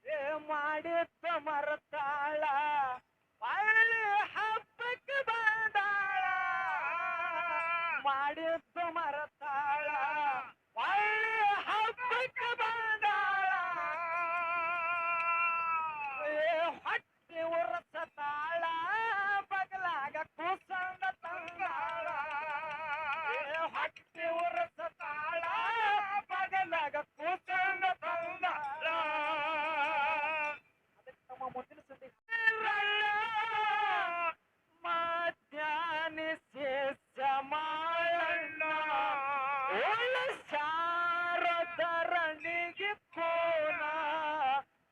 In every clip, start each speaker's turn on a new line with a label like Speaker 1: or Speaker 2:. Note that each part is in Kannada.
Speaker 1: ಏ ಮಾಡಿದ್ದ ಮರತಾಳ ಹಳ್ಳಿ ಹಬ್ಬಕ್ಕೆ ಬಂದಾಳ ಮಾಡಿದ್ದ ಮರತಾಳ ಹಳ್ಳಿ ಹಬ್ಬಕ್ಕೆ ಬಂದಾಳ ಏ ಹೊಟ್ಟಿ ಉರಸತಾಳ ಬಗಲಾಗ ಕೂಸಂದ ತಂದಾಳ ಏ ಹೊಟ್ಟಿ ಉರಸತಾಳ ಬಗಲಾಗ ಕೂಸಂದ ತಂದಾಳ ಅದಕ್ಕೆ ನಮ್ಮ ಮುಂದಿನ ಸುದ್ದಿ ಮಧ್ಯಾಹ್ನಿಸಿ ಸಮಾಳಣ್ಣ ಶಾರದರಣಿಗೆ ಕೋನ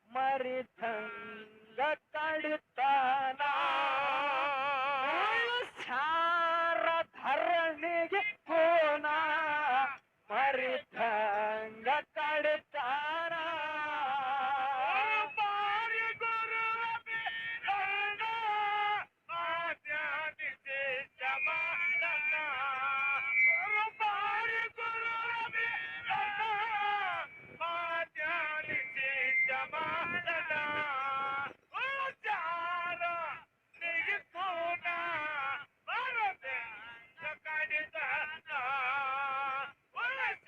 Speaker 1: ಮರಿದಂಗ ಕಡಿತಾನ ಶಾರಧರಣಿಗೆ ಕೋನ ಮರಿದಂಗ ಕಡಿತಾನ ಬಾರಿ ಗುರು ಬೀರಣ್ಣ ಮಧ್ಯಾಹ್ನಿಸಿ ಸಮಾಳಣ್ಣ ಬಾರಿ ಗುರು ಬೀರಣ್ಣ ಮಧ್ಯಾಹ್ನಿಸಿ ಸಮಾಳಣ್ಣ ಚಾರ ನಿಗಿಸೋಣ ಬರದೆ ಕಡಿದಾನ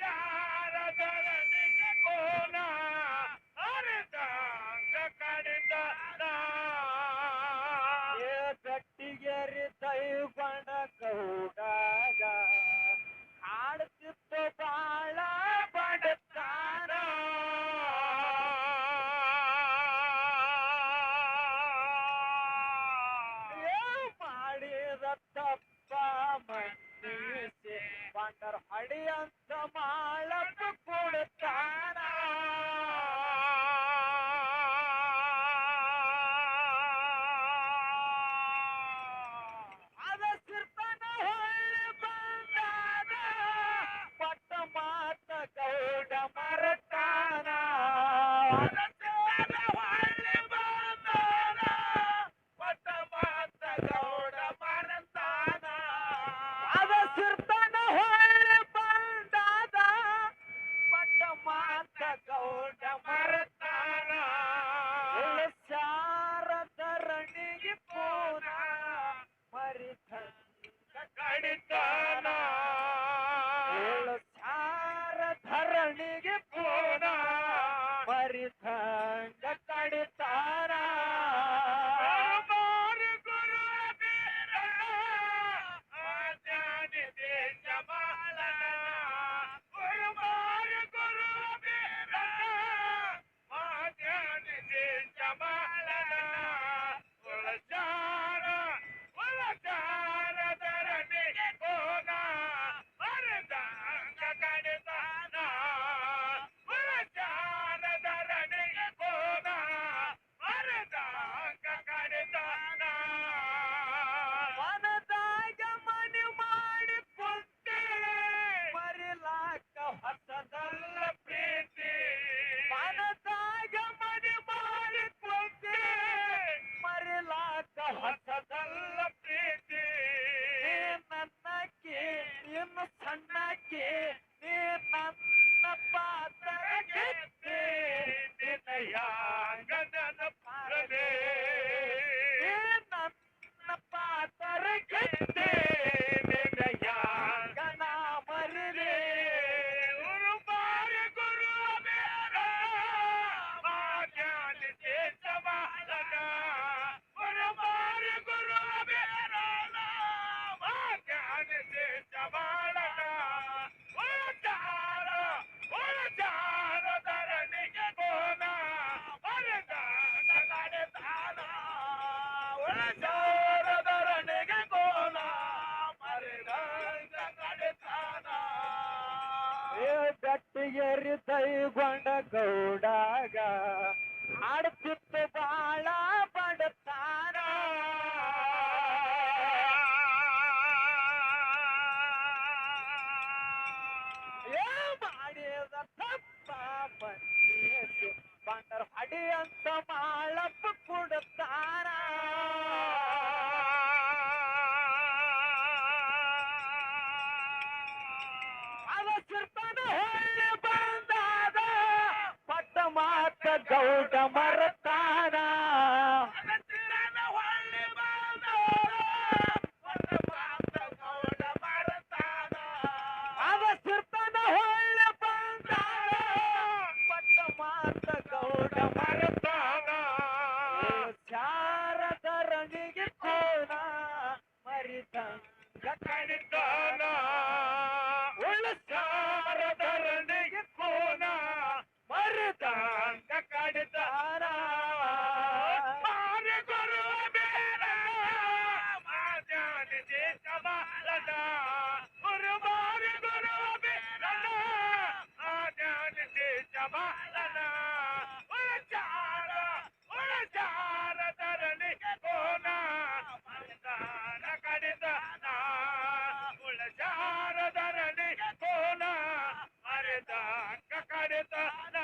Speaker 1: ಚಾರದರ ನಿಗಿಸೋಣ ಅರಿದಂಗ ಕಡಿದಾನ ಏ ಗಟ್ಟಿಗೆರಿ ದೈವಣ ಗೌಡಾಗ ಆಡ್ತಿತ್ತು ಬಾಳ ಬಡತಾನ ಏ ಮಾಡಿದ ತಪ್ಪ ಮನ್ನಿಸಿ ಬಂಡರ್ ಹಡಿಯಂತ ಮಾಳಪ್ಪ ಕೊಡ್ತಾನ ಅದ ಸಿರ್ತನ ಹೊಳ್ಳಿ ಬಂದಾದ ಪಟ್ಟ ಮಾತ ಗೌಡ ಮರತಾನ ಅದ ಸಿರ್ತನ ಹೊಳ್ಳಿ ಬಂದಾದ ಪಟ್ಟ ಮಾತ ಗೌಡ ಮರತಾನ ಅದ ಸಿರ್ತನ ಹೊಳ್ಳಿ ಬಂದಾದ ಪಟ್ಟ ಮಾತ ಗೌಡ ಮರತಾನ ಶಾರದರಣಿಗೆ ಪೂನ ಮರಿದಂಗ ಕಡಿತಾನ ಶಾರಧರಣಿಗೆ ಪೂನ ಮರಿದಂಗ ಕಡಿತಾನ ಬಾರಿ ಗುರು ಬೀರಣ್ಣ ಮಧ್ಯಾಹ್ನಿಸಿ ಸಮಾಳಣ್ಣ ಬಾರಿ ಗುರು ಬೀರಣ್ಣ ಮಧ್ಯಾಹ್ನಿಸಿ ಸಮಾಳಣ್ಣ ಚಾರದರಣಿಗೆ ಕೋನ ಮರಿದಂಗ ಕಡಿತಾನ ಚಾರದರಣಿಗೆ ಕೋನ ಮರಿದಂಗ ಕಡಿತಾನ ಮನದಾಗ ಮನೆ ಮಾಡಿ ಕುಂತೆ ಮರಿಲಾಕ ಹೊಸದಲ್ಲ ಪ್ರೀತಿ ಮನದಾಗ ಮನೆ ಮಾಡಿ ಕುಂತೆ ಮರಿಲಾಕ ಹೊಸದಲ್ಲ ಪ್ರೀತಿ ನೀ ನನ್ನಕ್ಕೆ ಇನ್ನು ಸಣ್ಣಕ್ಕೆ ನೀ ನನ್ನ ಪಾತ್ರ ಗೆದ್ದೆ ನಿನ್ನ ಯಾಂಗ ನೆನಪಾರದೆ ನೀ ನನ್ನ ಪಾತ್ರ ಗೆದ್ದೆ ನಿನ್ನ ಯಾಂಗ ನಾ ಮರಿದೆ ಬಾರಿ ಗುರು ಬೇಡ ಮಧ್ಯಾಹ್ನಿಸಿ ಸಮಾಳಣ್ಣ ಬಾರಿ ಗುರು ಬೇಡ ಮಧ್ಯಾಹ್ನಿಸಿ ಸಮಾಳಣ್ಣ ಚಾರದರಣಿಗೆ ಕೋನ ಮರಿದಂಗ ಕಡಿತಾನ ಚಾರದರಣಿಗೆ ಕೋನ ಮರಿದಂಗ ಕಡಿತಾನ ಏ ಗಟ್ಟಿಗೆರಿ ದೈಗೊಂಡ ಗೌಡಾಗ ಆಡ್ತಿತ್ತು ಬಾಳ ಬಡತಾನ ಏ ಮಾಡಿದ ತಪ್ಪ ಮನ್ನಿಸಿ ಬಂಡರ್ ಹಡಿಯಂತ ಮಾಳಪ್ಪ ಕೊಡ್ತಾನ ಅದ ಸಿರ್ತನ ಹೊಳ್ಳಿ ಬಂದಾದ ಪಟ್ಟ ಮಾತ ಗೌಡ ಮರತಾನ ಅವ ಸಿರ್ತಾನ ಹೊಳ್ಳಿ ಬಂದಾಳ ಪಟ್ಟ ಮಾತ ಗೌಡ ಮರತಾನ ಶಾರದರನಿಗೆ ಕೋನ ಮರಿದಂಗ ಕಡಿತಾನ ಶಾರದರನಿಗೆ ಕೋನ ಮರಿದಂಗ ಕಡಿತಾನ ಮಾರಿ ಗುರುವ ಬೇಡ ಮಾಜಾನಿದೆ ಕಮಾಲನ ಗುರುಮಾರಿ ಗುರುವ ಬೇಡ ಮಾಜಾನಿದೆ ಕಮಾಲನ ಉಳಚಾರದರನಿಗೆ ಕೋನ ಮರಿದಂಗ ಕಡಿತಾನ ಉಳಚಾರದರನಿಗೆ ಕೋನ ಮರಿದಂಗ ಕಡಿತಾನ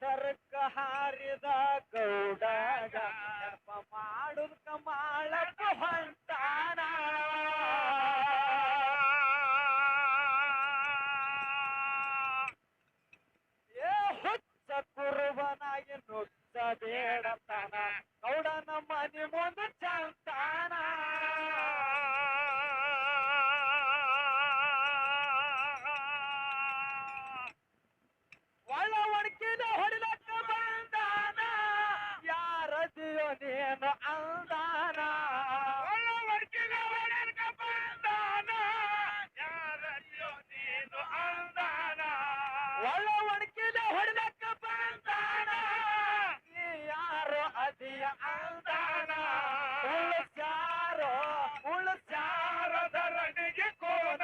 Speaker 1: ತರ್ಕ ಹಾರಿದ ಗೌಡಗ ನೆನಪ ಮಾಡುದ ಕಮಾಳಪ್ಪ ಹೊಂಟಾನ ಏ ಹುಚ್ಚ ಕುರುಬನಾಗಿ ನುಗ್ಗ ಬೇಡತಾನ ಗೌಡನ ಮನೆ ಮುಂದೆ ಚಂತಾನ ಒಳ್ಳ ಒಣಕಿನ ಹೊಡಿಲಕ್ಕ ಬಂದಾನ ಯಾರದಿಯೋ ನೀನು ಅಂದಾನ ಒಳ್ಳ ಒಣಕಿನ ಹೊಡಿಲಕ್ಕ ಬಂದಾನ ಯಾರದಿಯೋ ನೀನು ಅಂದಾನ ಒಳ್ಳ ಒಣಕಿನ ಹೊಡಿಲಕ್ಕ ಬಂದಾನ ನೀ ಯಾರು ಅದಿಯ ಅಂದಾನ ಉಳಚಾರದರನಿಗೆ ಕೋನ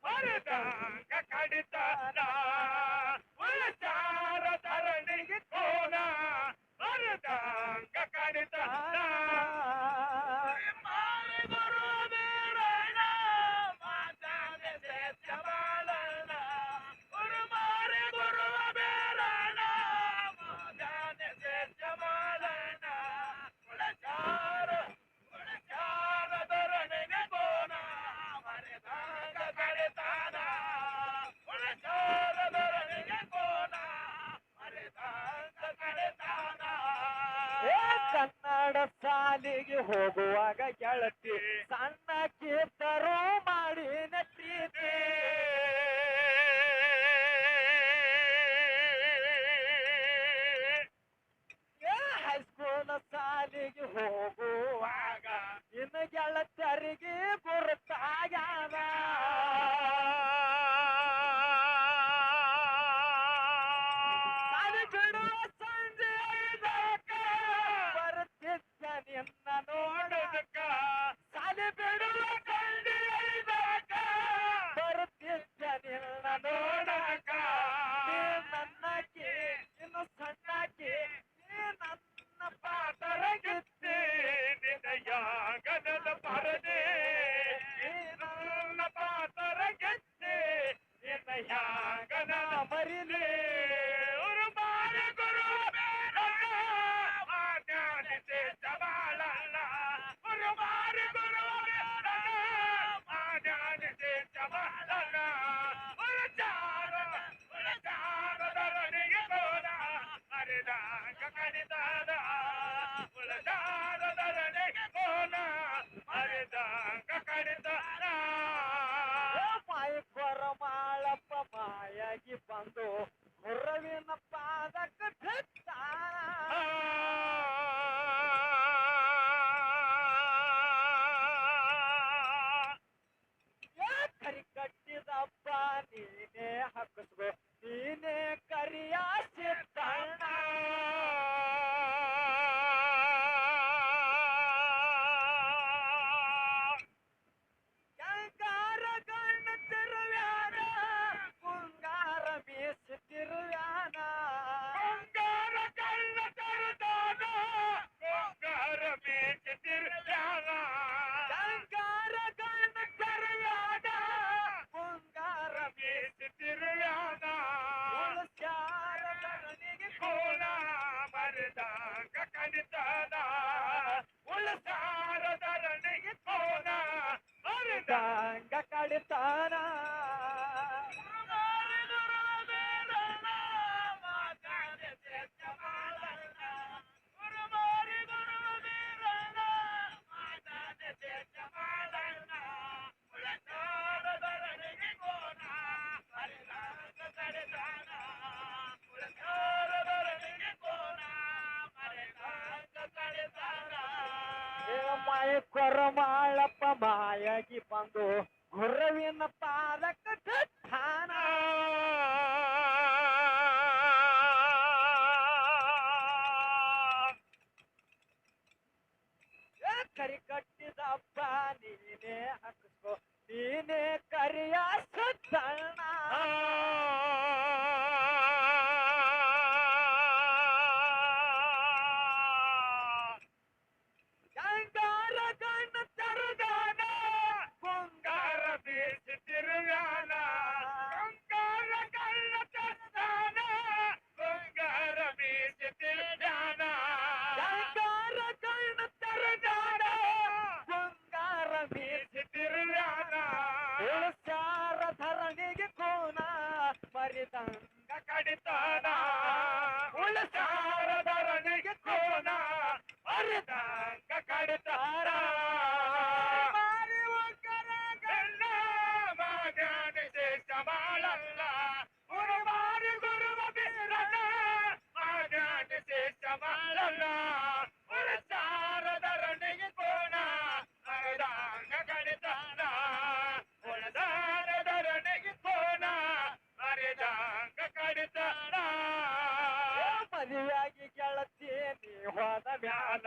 Speaker 1: ಮರಿದಂಗ ಕಡಿತಾನ ಉಳಚಾರದರನಿಗೆ ಕೋನ ಮರಿದಂಗ ಕಡಿತಾನ ಮಾರಿ ಗುರು ಬೇಡಣ ಮಾತಾಡಿದೆ ಚಮಾಲನ ಗುರುಮಾರಿ ಗುರುವ ಬೇಡಣ ಮಾತಾಡಿದೆ ಚಮಾಲನ ಉಳಚಾರದರನಿಗೆ ಕೋನ ಮರಿದಂಗ ಕಡಿತಾನ ಉಳಚಾರದರನಿಗೆ ಕೋನ ಮರಿದಂಗ ಕಡಿತಾನ ಕನ್ನಡ ಸಾಲಿಗೆ ಹೋಗುವಾಗ ಗೆಳತಿ ಸಣ್ಣ ಕೀರ್ತರು ಮಾಡಿನ ಪ್ರೀತಿ ಹೈಸ್ಕೂಲ್ ಸಾಲಿಗೆ ಹೋಗುವಾಗ ಇನ್ನು ಗೆಳತಿಯರಿಗೆ ಗುರುತಾಗ್ಯಾದ ಸಾಲಿ ಬಿಡುವ ಸಂಜೆ ಬರ್ತಿದ್ದ ನಿನ್ನ ನೋಡದಕ್ಕ ಸಾಲಿ ಬಿಡುವ ಸಂಜೆ ಬರ್ತಿದ್ದ ನಿನ್ನ ನೋಡಕ ನೀ ನನ್ನಕ್ಕೆ ಇನ್ನು ಸಣ್ಣಕ್ಕೆ ನೀ ನನ್ನ ಪಾತರಗಿತ್ತಿ ನಿನಯಾಗದ ಪರದೆ ನೀ ನನ್ನ ಪಾತರಗಿತ್ತಿ ನಿನಯಾಗದ ಮರಿಲೆ ಉರುಮಾರಿ ಗುರು ಬೇಡ ಮಾತಾಡಿದೆ ಚಮಾಲನ ಉರುಮಾರಿ ಗುರು ಬೇಡ ಮಾತಾಡಿದೆ ಚಮಾಲನ ಉಳಚಾರದರನಿಗೆ ಕೋನ ಮರಿದಂಗ ಕಡಿತಾನ ಉಳಚಾರದರನಿಗೆ ಕೋನ ಮರಿದಂಗ ಕಡಿತಾನ ಮಾಯಕೊರ ಮಾಳಪ್ಪ ಮಾಯಾಗಿ ಬಂದು ಗುರವಿನ ಪಾದಕ್ಕೆ ಬಿದ್ದಾನ ಕರಿ ಕಟ್ಟಿದಪ್ಪ ನೀನೇ ಹಾಕಿಸ್ಕೋ ನೀನೇ ಕರಿಯ ಸಿದ್ದಣ್ಣ ಕಂಗಾರ ಗಣ್ಣ ತಿರುವ್ಯಾನ ಕುಂಗಾರ ಮೀಸ ತಿರುವ್ಯಾನ ತಾಯಿ ಕೊರಮಾಳಪ್ಪ ಮಾಯಾಗಿ ಬಂದು ಗುರುವಿನ ಪಾದಕ್ಕೆ ಬಿಟ್ಟಾನ. ಕರಿ ಕಟ್ಟಿದಪ್ಪ ನೀನೇ ಹಾಕಿಸ್ಕೋ, ನೀನೇ ಕರಿಯ ಸುತ್ತಣ್ಣ. ಗಂಗಾರ ಗಣ್ಣ ತರುಗಾನ, ಬಂಗಾರ ಬೀಸಿ ತಿರುಗಾನ. ಗಂಗಾರ ಗಣ್ಣ ತರುಗಾನ, ಬಂಗಾರ ಬೀಸಿ ತಿರುಗಾನ. ಗಂಗಾರ ಗಣ್ಣ ತರುಗಾನ, ಬಂಗಾರ ಬೀಸಿ ತಿರುಗಾನ. ಉಳಿಸಾರ ಧರಣಿಗೆ ಕೋನ, ಮರಿದಂಗ ಕಡಿತಾನ. ಉಳಿಸಾರ ಧರಣಿಗೆ ಕೋನ, ಮರಿದಂಗ ಕಡಿತಾರ. ಮಾರಿ ಒಗ್ಗರ ಗಣ್ಣ ಮಗನ ದೇಶ ಬಾಳಲ್ಲ. ಗುರುವಾರಿ ಗುರುವ ಬೀರಣ್ಣ ಮಗನ ದೇಶ ಬಾಳಲ್ಲ. ಉಳಿಸಾರ ಧರಣಿಗೆ ಕೋನ, ಮರಿದಂಗ ಕಡಿತಾನ. ಉಳಿಸಾರ ಧರಣಿಗೆ ಕೋನ, ಮರಿದಂಗ ಕಡಿತಾನ. ಮದುವೆಯಾಗಿ ಗೆಳತಿ ನೀ ಹೋದ ಮ್ಯಾಲ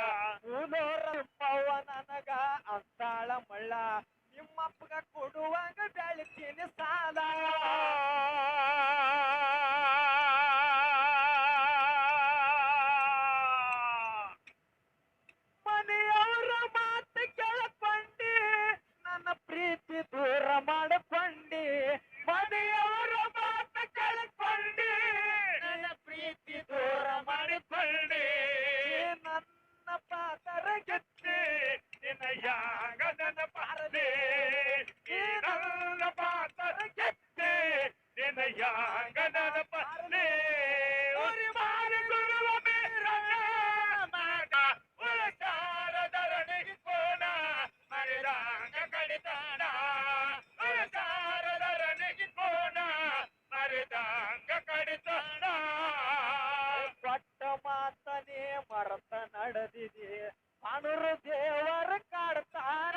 Speaker 1: ಊನೋರಪ್ಪವ್ವ ನನಗ ಅಂತಾಳ ಮಳ್ಳ. ನಿಮ್ಮಪ್ಪಗ ಕೊಡುವಾಗ ಬೆಳಿತೀನಿ ಸಾಲ. ಮನೆಯವರ ಮಾತು ಕೇಳಕೊಂಡಿ, ನನ್ನ ಪ್ರೀತಿ ದೂರ ಮಾಡಿಕೊಂಡಿ. ಮನೆಯವರ ಮಾತು ಕೇಳಕೊಂಡಿ, ನನ್ನ ಪ್ರೀತಿ ದೂರ ಮಾಡಿಕೊಂಡಿ. ನನ್ನ ಪಾತರ ಗೆತ್ತಿ ನಿನ್ನ ಯಾಂಗ ನನ್ನ ಪಾರದೆ. ನನ್ನ ಪಾತರ ಗೆತ್ತಿ ನಿನ್ನ ಯಾಂಗ ನನ್ನ ಪಾರದೆ. ಮಾರಿ ಗುರುವ ಬೀರಣ್ಣ ಮಗ ಉಳಿಸಾರ ಧರಣಿಗೆ ಕೋನ, ಮರಿದಂಗ ಕಡಿತಾನ. ಉಳಿಸಾರ ಧರಣಿಗೆ ಕೋನ, ಮರಿದಂಗ ಕಡಿತಾನ. ಕೊಟ್ಟ ಮಾತನೇ ಮರತ ನಡೆದಿದೆ, ಅನುರು ದೇವರ ಕಾಡ್ತಾನ.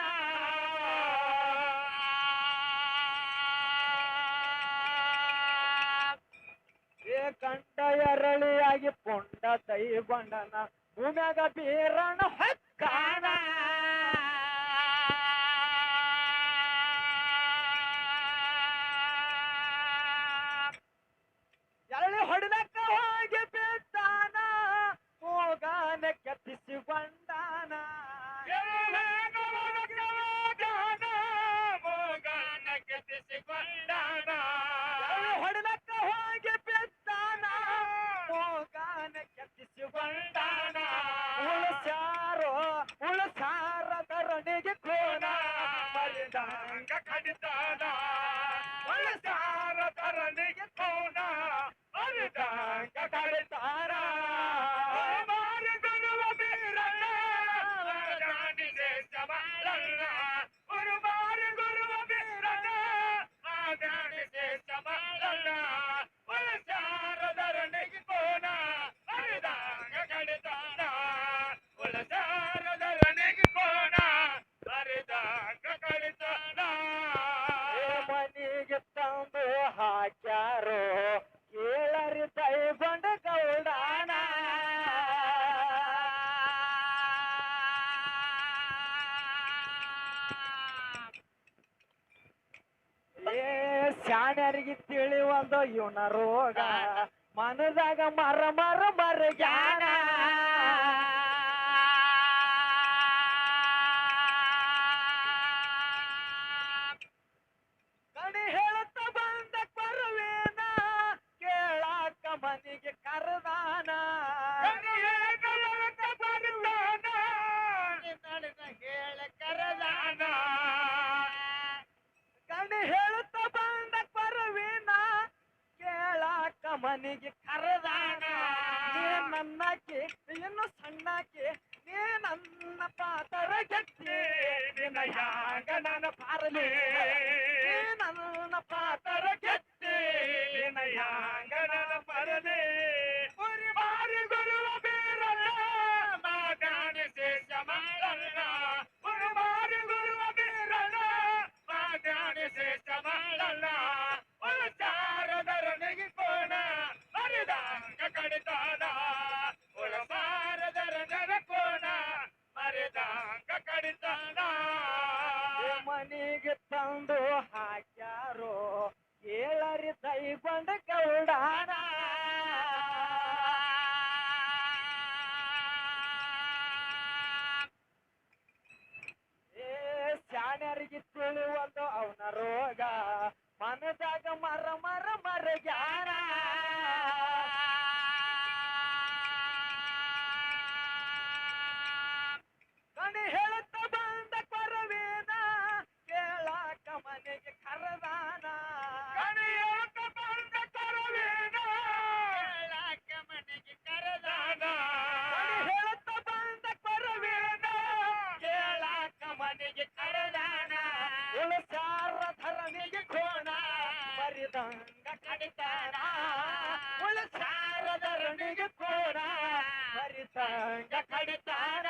Speaker 1: ಏ ಕಂಡ ಎರಳಿಯಾಗಿ ಪುಂಡ ದೈ ಬಂಡನ, ಭೂಮ್ಯಾಗ ಬೀರಣ ಹೊಕ್ಕಾನ. ಎಳ್ಳಿ ಹೊಡೆದಕ್ಕ ಹೋಗಿ ಬಿದ್ದಾನ, ಹೋಗಾನ ಕೆತ್ತಿಸಿ ಬಂದಾನ. ಹೋಗಾನ ಕೆತ್ತಿಸಿ ಬಂದಾನ. ಹೊಡೆದಕ್ಕ ಹೋಗಿ ಬಿದ್ದಾನ, ಹೋಗಾನ ಕೆತ್ತಿಸಿ ಬಂದಾನ. ಉಳಿಸಾರೋ ಉಳಿಸಾರ ಧರಣಿಗೆ ಕೋನ, ಮರಿದಂಗ ಕಡಿತಾನ. ಉಳಿಸಾರ ಧರಣಿಗೆ ಕೋನ, ಮರಿದಂಗ ಕಡಿತಾನ. ಮಾರಿ ಗುರುವ ಬೀರಣ್ಣ ಮಗನ ದೇಶ ಬಾಳಲ್ಲ. ಗುರುವಾರಿ ಗುರುವ ಬೀರಣ್ಣ ಮಗನ ದೇಶ ಬಾಳಲ್ಲ. ಉಳಿಸಾರ ಧರಣಿಗೆ ಕೋನ, ಮರಿದಂಗ ಕಡಿತಾನ. ಉಳಿಸಾರ ಧರಣಿಗೆ ಕೋನ, ಮರಿದಂಗ ಕಡಿತಾನ. ಮನೆಗೆ ತಂದು ಹಾಕ್ಯಾರೋ ಕೇಳರಿ ದೈಗೊಂಡ ಗೌಡಾನ. ಏ ಶಾಣ್ಯರಿಗೆ ತಿಳಿವಲ್ದು ಇವನ ರೋಗ, ಮನದಾಗ ಮರ ಮರ ಮರಗ್ಯಾನ. ಕಣಿ ಹೇಳುತ್ತ ಬಂದ ಕೊರವೇನ, ಕೇಳಾಕ ಮನಿಗೆ ಕರೆದಾನ. ಹೇಳ ಕರೆದಾನ. ಕಣಿ ಹೇಳುತ್ತ ಬಂದ ಕೊರವೇನ, ಕೇಳಾಕ ಮನಿಗೆ ಕರೆದಾನ. ನೀ ನನ್ನಕ್ಕೆ ಇನ್ನು ಸಣ್ಣಕ್ಕೆ, ನೀ ನನ್ನ ಪಾತರ ಗೆತ್ತಿ ನಿನ್ನ ಯಾಂಗ ನನ್ನ ಪಾರಲಿ. ನನ್ನ ಪಾತರ ಗೆತ್ತಿ ನಿನ್ನ ಯಾಂಗ ನನ್ನ ಪಾರಲಿ. ಮಾರಿ ಗುರುವ ಬೀರಣ್ಣ ಮಗನ ದೇಶ ಬಾಳಲ್ಲ. ಕಟ್ಟಿಕೊಂಡ ಗೌಡಾನ ಶಾಣ್ಯರಿಗೆ ತಿಳಿವಲ್ದು ಅವನ ರೋಗ ಮನದಾಗ ಮರ ಮರ ಮರ ಜ್ಞಾನ ಕಣಿ ಹೇಳುತ್ತ ಬಂದ ಕೊರವೇನ ಕೇಳಾಕ ಮನೆಗೆ ಕರದಾನ ಕಣಿ ಹೇಳುತ್ತ ಬಂದ ಕೊರವೇನ ಕೇಳಾಕ ಮನೆಗೆ ಕರದಾನ ಕಣಿ ಹೇಳುತ್ತ ಬಂದ ಕೊರವೇನ ಕೇಳಾಕ ಮನೆಗೆ ಕರದಾನ ಉಳಸಾರ ಧರಣಿಗೆ ಕೋಣ ಮರಿದಂಗ ಕಡಿತಾನ ಉಳಸಾರ ಧರಣಿಗೆ ಕೋಣ ಮರಿದಂಗ ಕಡಿತಾನ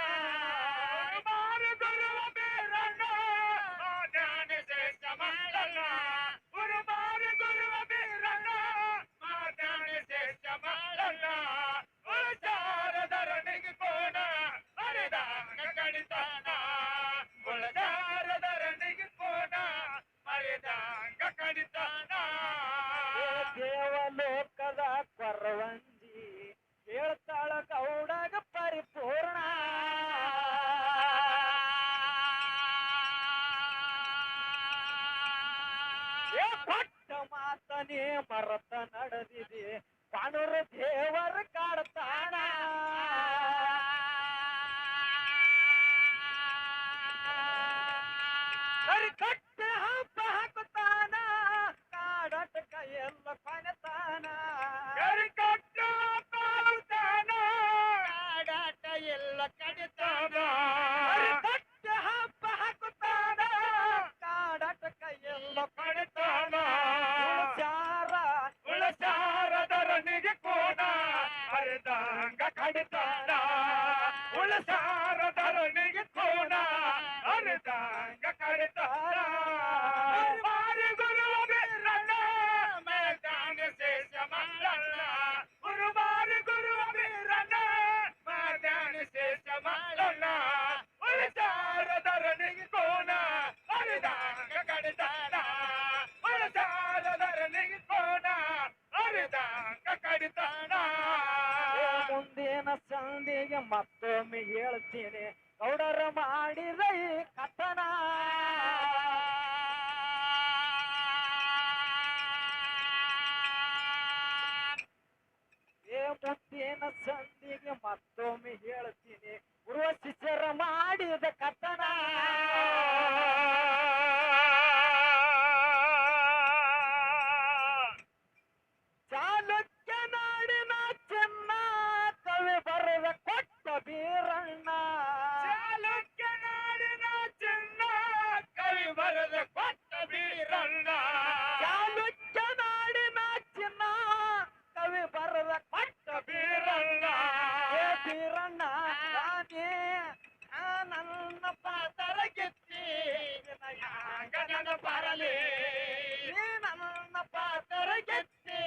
Speaker 1: ದೇವಲೋಕದ ಕೊರವಂಜಿ ಹೇಳ್ತಾಳ ಗೌಡಗ ಪರಿಪೂರ್ಣ ಪಟ್ಟ ಮಾತನೇ ಮರತ ನಡೆದಿದೆ ಕಾಣೂರ ದೇವರ ಕಾಡ್ತಾನ ಕಟ್ಟ ಹಬ್ಬ ಹಾಕುತ್ತಾನ ಕಾಡಟ ಕೈಯೆಲ್ಲ ಕೊನೆತಾನ ಕಟ್ಟ ಹಾಕುತ್ತಾನ ಕಾಡಾಟ ಎಲ್ಲ ಕಡಿತಾನ ಕಟ್ಟ ಹಬ್ಬ ಹಾಕುತ್ತಾನ ಕಾಡಟ ಕೈಯೆಲ್ಲ ಕೊನೆತಾನ ಉಳಸಾರದರನಿಗೆ ಕೋಣ ಹರಿದಂಗ ಕಡಿತಾನ ಉಳಸಾರದರನಿಗೆ ಕೋಣ ಹರಿದಂಗ ಕಡಿತಾನ ಮುಂದಿನ ಸಂಧಿಗೆ ಮತ್ತೊಮ್ಮೆ ಹೇಳ್ತೀನಿ ಗೌಡರ ಮಾಡಿದ ಈ ಕಥನ ಮುಂದಿನ ಸಂಧಿಗೆ ಮತ್ತೊಮ್ಮೆ ಹೇಳ್ತೀನಿ ಗುರುವ ಶಿಷ್ಯರ ಮಾಡಿದ ಕಥನ ಚಾಲುಕ್ಯ ನಾಡಿನ ಚೆನ್ನ ಕವಿ ಬರೆದ ಕೊಟ್ಟ ಬೀರಣ್ಣ ಚಾಲುಕ್ಯ ನಾಡಿನ ಚೆನ್ನ ಕವಿ ಬರೆದ ಕೊಟ್ಟ ಬೀರಣ್ಣ ಚಾಲುಕ್ಯ ನಾಡಿನ ಚಿನ್ನ ಕವಿ ಬರೆದ ಕೊಟ್ಟ ಬೀರಣ್ಣ ಬೀರಣ್ಣ ನಾನೇ ನನ್ನ ಪಾತರ ಗೆತ್ತಿ ಹ್ಯಾಂಗ ನನ್ನ ಬರಲಿ ನೀ ನನ್ನ ಪಾತರ ಗೆತ್ತಿ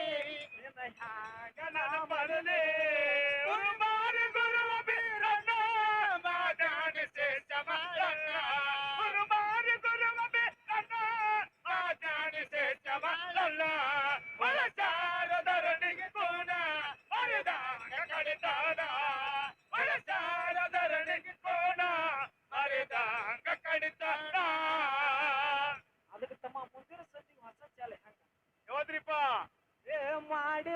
Speaker 1: ಹ್ಯಾಂಗ ನನ್ನ ಬರಲಿ ಗುರುವ ಬೀರಣ್ಣ ಮಾದಾನಿ ಶೇಷ ಮಲ್ಲಣ್ಣ ಗುರುವ ಬೀರಣ್ಣ ಮಾದಾನಿ ಶೇಷ ಮಲ್ಲಣ್ಣ ಒಳಸಾರದರನಿಗೆ ಕೋಣ ಹರಿದಾಗ ಕಡಿತಾನ ಒಳಸಾರದರನಿಗೆ ಕೋಣ ಹರಿದಾಗ ಕಡಿತಾನ ಅದಕ್ಕೆ ತಮ್ಮ ಮುಂದಿನ ಸಂಜೆಗೆ ಹೊಸ ಚಾಲೆ ಹಂಗ ಯಾವ್ದ್ರಿಪ್ಪ ಮಾಡಿ